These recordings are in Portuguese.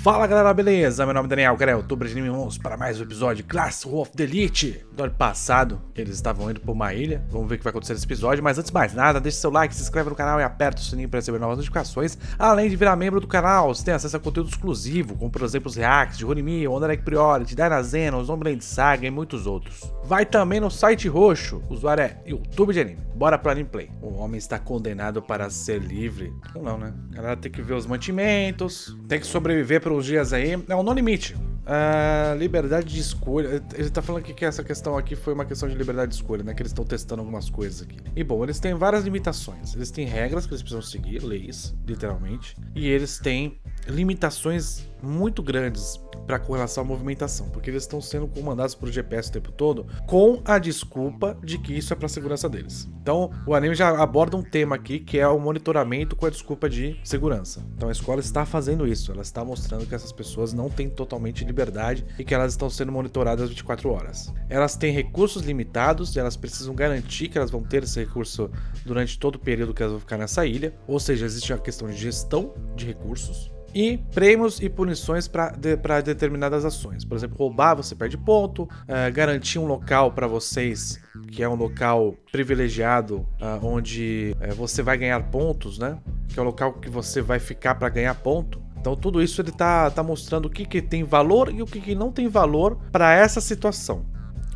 Fala galera, beleza? Meu nome é Daniel, cara, é youtuber de anime, vamos para mais um episódio de Class of the Elite. No ano passado, eles estavam indo para uma ilha, vamos ver o que vai acontecer nesse episódio, mas antes de mais nada, deixa seu like, se inscreve no canal e aperta o sininho para receber novas notificações. Além de virar membro do canal, você tem acesso a conteúdo exclusivo, como por exemplo os reacts de Horimi, Onarek Priority, Dynazenon, Zombieland Saga e muitos outros. Vai também no site roxo, o usuário é YouTube de anime. Bora pro anime play. O homem está condenado para ser livre. Ou não, né? A galera tem que ver os mantimentos, tem que sobreviver por uns dias aí. Não, no limite. Liberdade de escolha. Ele tá falando que essa questão aqui foi uma questão de liberdade de escolha, né? Que eles estão testando algumas coisas aqui. E bom, eles têm várias limitações. Eles têm regras que eles precisam seguir, leis, literalmente. E eles têm limitações muito grandes com relação à movimentação, porque eles estão sendo comandados por GPS o tempo todo, com a desculpa de que isso é para a segurança deles. Então, o anime já aborda um tema aqui que é o monitoramento com a desculpa de segurança. Então, a escola está fazendo isso, ela está mostrando que essas pessoas não têm totalmente liberdade e que elas estão sendo monitoradas 24 horas. Elas têm recursos limitados e elas precisam garantir que elas vão ter esse recurso durante todo o período que elas vão ficar nessa ilha, ou seja, existe a questão de gestão de recursos. E prêmios e punições para determinadas ações. Por exemplo, roubar, você perde ponto. Garantir um local para vocês, que é um local privilegiado, onde você vai ganhar pontos, né? Que é o local que você vai ficar para ganhar ponto. Então tudo isso ele tá mostrando o que tem valor e o que não tem valor para essa situação.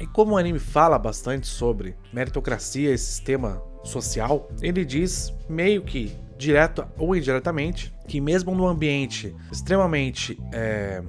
E como o anime fala bastante sobre meritocracia e sistema social, ele diz meio que direto ou indiretamente que mesmo num ambiente extremamente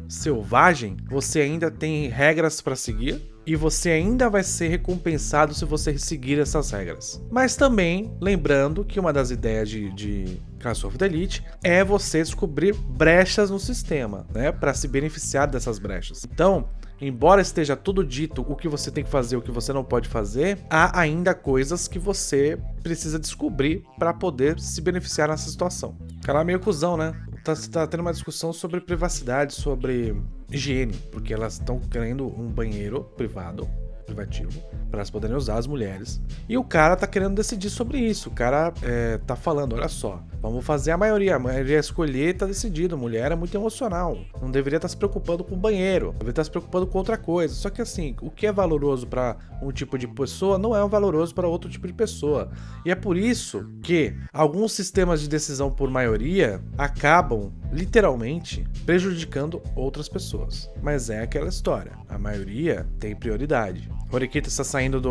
selvagem, você ainda tem regras para seguir e você ainda vai ser recompensado se você seguir essas regras. Mas também lembrando que uma das ideias de Class of the Elite é você descobrir brechas no sistema, né, para se beneficiar dessas brechas. Então, embora esteja tudo dito o que você tem que fazer, o que você não pode fazer, há ainda coisas que você precisa descobrir para poder se beneficiar nessa situação. O cara é meio cuzão, né? Tá tendo uma discussão sobre privacidade, sobre higiene, porque elas estão querendo um banheiro privativo, para elas poderem usar, as mulheres. E o cara tá querendo decidir sobre isso. O cara tá falando, olha só, vamos fazer a maioria escolher, tá decidido. Mulher é muito emocional, não deveria estar se preocupando com o banheiro, deveria estar se preocupando com outra coisa. Só que assim, o que é valoroso para um tipo de pessoa não é valoroso para outro tipo de pessoa. E é por isso que alguns sistemas de decisão por maioria acabam literalmente prejudicando outras pessoas. Mas é aquela história, a maioria tem prioridade. Horikita está saindo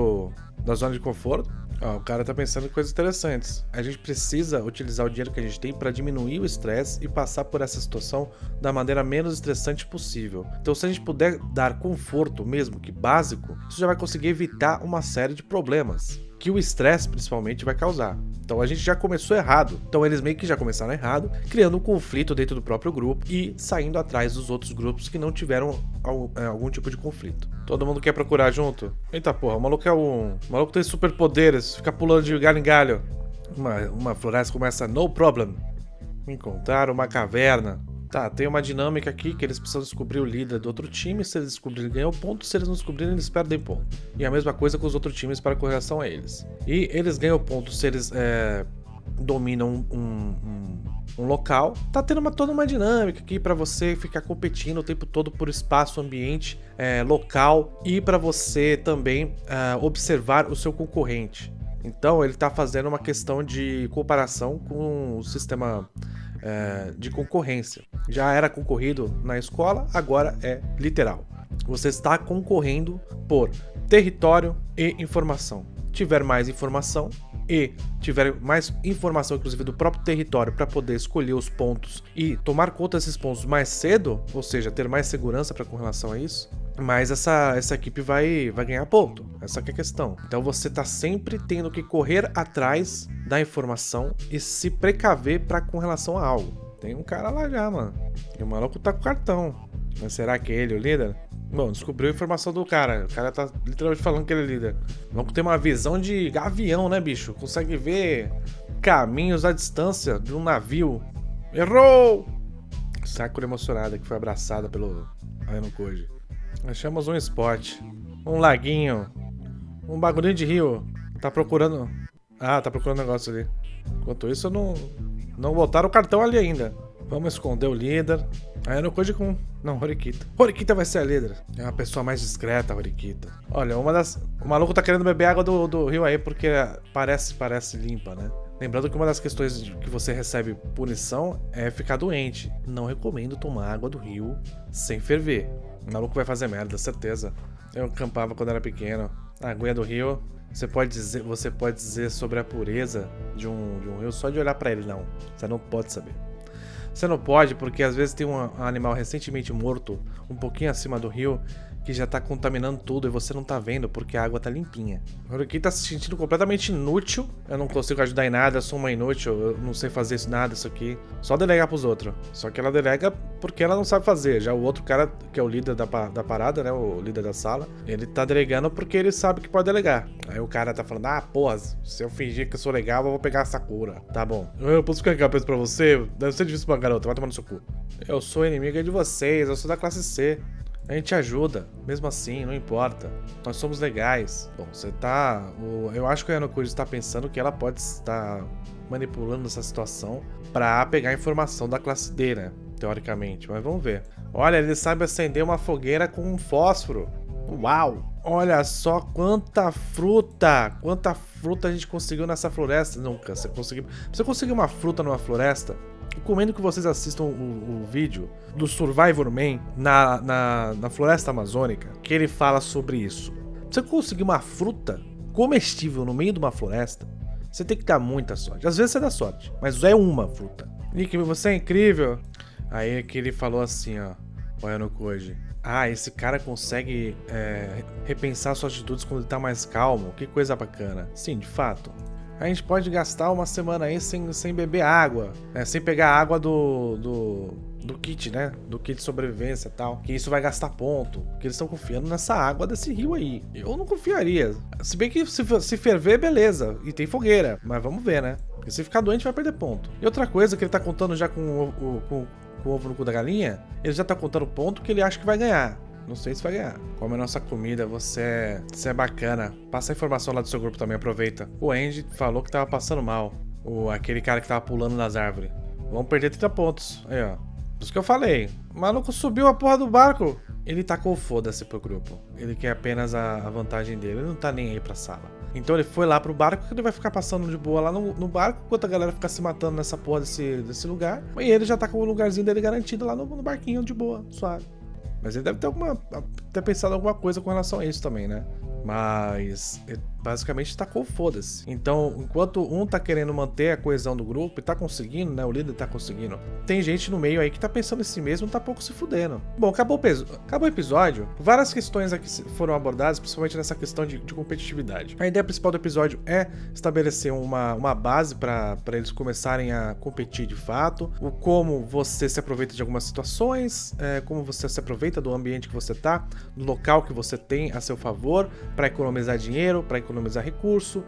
da zona de conforto. O cara tá pensando em coisas interessantes. A gente precisa utilizar o dinheiro que a gente tem para diminuir o estresse e passar por essa situação da maneira menos estressante possível. Então, se a gente puder dar conforto, mesmo que básico, isso já vai conseguir evitar uma série de problemas que o estresse principalmente vai causar. Então a gente já começou errado. Então eles meio que já começaram errado, criando um conflito dentro do próprio grupo e saindo atrás dos outros grupos que não tiveram algum tipo de conflito. Todo mundo quer procurar junto? Eita porra, o maluco o maluco tem superpoderes, fica pulando de galho em galho. Uma floresta começa, no problem. Encontrar uma caverna. Tá, tem uma dinâmica aqui que eles precisam descobrir o líder do outro time. Se eles descobrirem, ganham ponto. Se eles não descobrirem, eles perdem ponto. E a mesma coisa com os outros times para com relação a eles. E eles ganham ponto se eles dominam um local. Tá tendo toda uma dinâmica aqui para você ficar competindo o tempo todo por espaço, ambiente, local. E para você também observar o seu concorrente. Então ele tá fazendo uma questão de comparação com o sistema de concorrência. Já era concorrido na escola, agora é literal. Você está concorrendo por território e informação. Tiver mais informação e tiver mais informação, inclusive do próprio território, para poder escolher os pontos e tomar conta desses pontos mais cedo, ou seja, ter mais segurança com relação a isso, mas essa equipe vai ganhar ponto. Essa que é a questão. Então você tá sempre tendo que correr atrás da informação e se precaver com relação a algo. Tem um cara lá já, mano. E o maluco tá com cartão. Mas será que é ele o líder? Bom, descobriu a informação do cara. O cara tá literalmente falando que ele é líder. O maluco tem uma visão de gavião, né, bicho? Consegue ver caminhos à distância de um navio. Errou! Sakura emocionada que foi abraçada pelo Ayano Koji. Achamos um spot, um laguinho, um bagulhinho de rio. Tá procurando... tá procurando um negócio ali. Enquanto isso, não botaram o cartão ali ainda. Vamos esconder o líder. Aí no Koji com... Não, Horikita. Horikita vai ser a líder. É uma pessoa mais discreta, a Horikita. Olha, o maluco tá querendo beber água do rio aí porque parece limpa, né? Lembrando que uma das questões que você recebe punição é ficar doente. Não recomendo tomar água do rio sem ferver. O maluco vai fazer merda, certeza. Eu acampava quando era pequeno. A aguinha do rio, você pode dizer sobre a pureza de um rio só de olhar pra ele, não. Você não pode saber. Você não pode porque às vezes tem um animal recentemente morto um pouquinho acima do rio que já tá contaminando tudo e você não tá vendo porque a água tá limpinha. O Horikita tá se sentindo completamente inútil. Eu não consigo ajudar em nada, eu sou uma inútil, eu não sei fazer nada isso aqui. Só delegar pros outros. Só que ela delega porque ela não sabe fazer. Já o outro cara, que é o líder da parada, né, o líder da sala, ele tá delegando porque ele sabe que pode delegar. Aí o cara tá falando, porra, se eu fingir que eu sou legal, eu vou pegar a Sakura. Tá bom. Eu posso ficar cabeça pra você? Deve ser difícil pra garota, vai tomar no seu cu. Eu sou inimiga de vocês, eu sou da classe C. A gente ajuda, mesmo assim, não importa. Nós somos legais. Bom, você tá... Eu acho que a Yanokuji está pensando que ela pode estar manipulando essa situação pra pegar informação da classe D, né? Teoricamente, mas vamos ver. Olha, ele sabe acender uma fogueira com um fósforo. Uau! Olha só quanta fruta! Quanta fruta a gente conseguiu nessa floresta. Nunca, você conseguiu uma fruta numa floresta? Recomendo que vocês assistam o vídeo do Survivor Man na floresta amazônica, que ele fala sobre isso. Pra você conseguir uma fruta comestível no meio de uma floresta, você tem que dar muita sorte. Às vezes você dá sorte, mas é uma fruta. Nick, você é incrível. Aí que ele falou assim, ó, o Yanokuji. Esse cara consegue repensar suas atitudes quando ele tá mais calmo. Que coisa bacana. Sim, de fato. A gente pode gastar uma semana aí sem beber água, sem pegar água do kit, né? Do kit de sobrevivência e tal. Que isso vai gastar ponto. Porque eles estão confiando nessa água desse rio aí. Eu não confiaria. Se bem que se ferver, beleza. E tem fogueira. Mas vamos ver, né? Porque se ficar doente, vai perder ponto. E outra coisa que ele tá contando já com o ovo no cu da galinha, ele já tá contando o ponto que ele acha que vai ganhar. Não sei se vai ganhar. Come a nossa comida, você é bacana. Passa a informação lá do seu grupo também, aproveita. O Andy falou que tava passando mal. Aquele cara que tava pulando nas árvores. Vamos perder 30 pontos. Aí, ó. Por isso que eu falei. O maluco subiu a porra do barco. Ele tacou foda-se pro grupo. Ele quer apenas a vantagem dele. Ele não tá nem aí pra sala. Então ele foi lá pro barco, que ele vai ficar passando de boa lá no barco, enquanto a galera fica se matando nessa porra desse lugar. E ele já tá com o lugarzinho dele garantido lá no barquinho de boa, suave. Mas ele deve ter pensado alguma coisa com relação a isso também, né? Mas ele basicamente tacou foda-se. Então, enquanto um tá querendo manter a coesão do grupo e tá conseguindo, né? O líder tá conseguindo. Tem gente no meio aí que tá pensando em si mesmo e tá pouco se fudendo. Bom, acabou o episódio. Várias questões aqui foram abordadas, principalmente nessa questão de competitividade. A ideia principal do episódio é estabelecer uma base para eles começarem a competir de fato. O como você se aproveita de algumas situações, como você se aproveita do ambiente que você tá, do local que você tem a seu favor, para economizar dinheiro, para economizar recurso,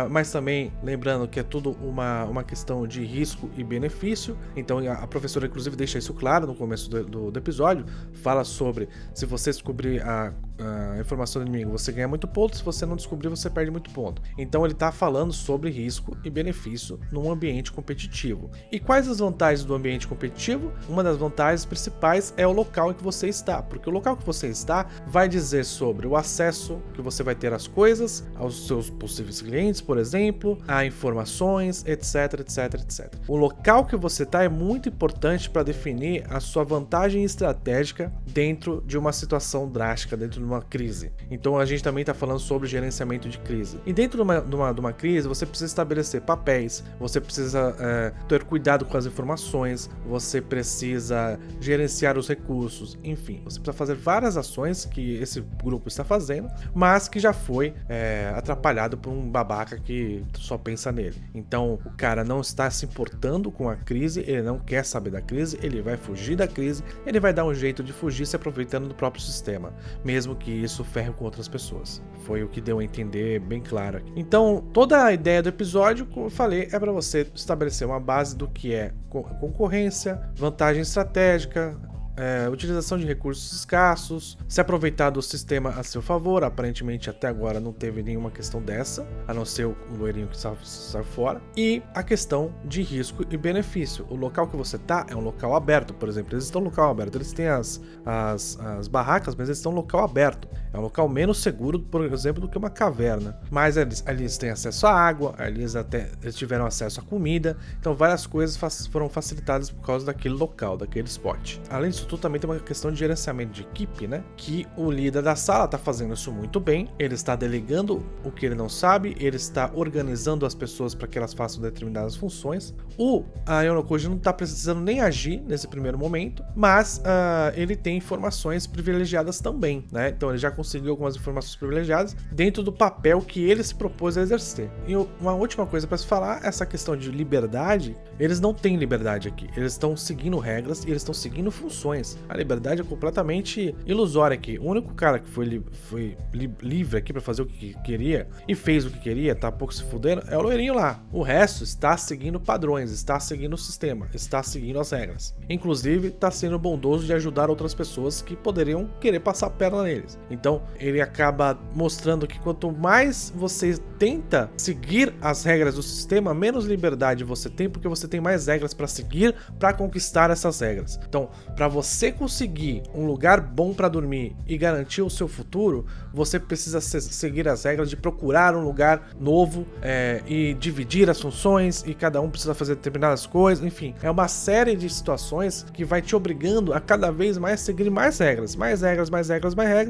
mas também lembrando que é tudo uma questão de risco e benefício. Então a professora inclusive deixa isso claro no começo do episódio, fala sobre se você descobrir a informação do inimigo, você ganha muito ponto, se você não descobrir, você perde muito ponto. Então ele está falando sobre risco e benefício num ambiente competitivo. E quais as vantagens do ambiente competitivo? Uma das vantagens principais é o local em que você está, porque o local que você está vai dizer sobre o acesso que você vai ter às coisas, aos seus possíveis clientes, por exemplo, a informações, etc, etc, etc. O local que você está é muito importante para definir a sua vantagem estratégica dentro de uma situação drástica, dentro de uma crise. Então a gente também está falando sobre gerenciamento de crise. E dentro de uma crise, você precisa estabelecer papéis, você precisa ter cuidado com as informações, você precisa gerenciar os recursos, enfim, você precisa fazer várias ações que esse grupo está fazendo, mas que já foi atrapalhado por um babaca que só pensa nele. Então o cara não está se importando com a crise, ele não quer saber da crise, ele vai fugir da crise, ele vai dar um jeito de fugir se aproveitando do próprio sistema, mesmo que isso ferre com outras pessoas. Foi o que deu a entender bem claro aqui. Então toda a ideia do episódio, como eu falei, é para você estabelecer uma base do que é concorrência, vantagem estratégica, utilização de recursos escassos, se aproveitar do sistema a seu favor. Aparentemente até agora não teve nenhuma questão dessa, a não ser o loirinho que sai fora. E a questão de risco e benefício. O local que você tá é um local aberto, por exemplo. Eles estão no local aberto, eles têm as barracas, mas eles estão no local aberto. É um local menos seguro, por exemplo, do que uma caverna. Mas eles têm acesso à água, eles tiveram acesso à comida. Então várias coisas foram facilitadas por causa daquele local, daquele spot. Além disso tudo, também tem uma questão de gerenciamento de equipe, né? Que o líder da sala tá fazendo isso muito bem. Ele está delegando o que ele não sabe, ele está organizando as pessoas para que elas façam determinadas funções. O Yonokoji não tá precisando nem agir nesse primeiro momento, mas ele tem informações privilegiadas também, né? Então ele já conseguiu algumas informações privilegiadas dentro do papel que ele se propôs a exercer. E uma última coisa para se falar, essa questão de liberdade, eles não têm liberdade aqui. Eles estão seguindo regras e eles estão seguindo funções. A liberdade é completamente ilusória aqui. O único cara que foi livre aqui para fazer o que queria e fez o que queria, tá pouco se fudendo, é o loirinho lá. O resto está seguindo padrões, está seguindo o sistema, está seguindo as regras. Inclusive, está sendo bondoso de ajudar outras pessoas que poderiam querer passar a perna neles. Então, ele acaba mostrando que quanto mais você tenta seguir as regras do sistema, menos liberdade você tem, porque você tem mais regras para seguir para conquistar essas regras. Então, para você conseguir um lugar bom para dormir e garantir o seu futuro, você precisa seguir as regras de procurar um lugar novo e dividir as funções, e cada um precisa fazer determinadas coisas. Enfim, é uma série de situações que vai te obrigando a cada vez mais seguir mais regras.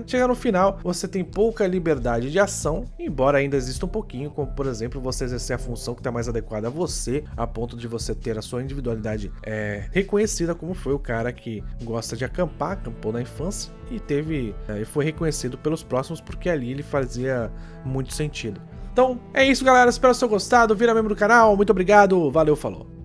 Chega no final, você tem pouca liberdade de ação, embora ainda exista um pouquinho, como por exemplo, você exercer a função que está mais adequada a você, a ponto de você ter a sua individualidade reconhecida, como foi o cara que gosta de acampar, acampou na infância e foi reconhecido pelos próximos porque ali ele fazia muito sentido. Então é isso, galera, espero que vocês tenham gostado, vira membro do canal, muito obrigado, valeu, falou!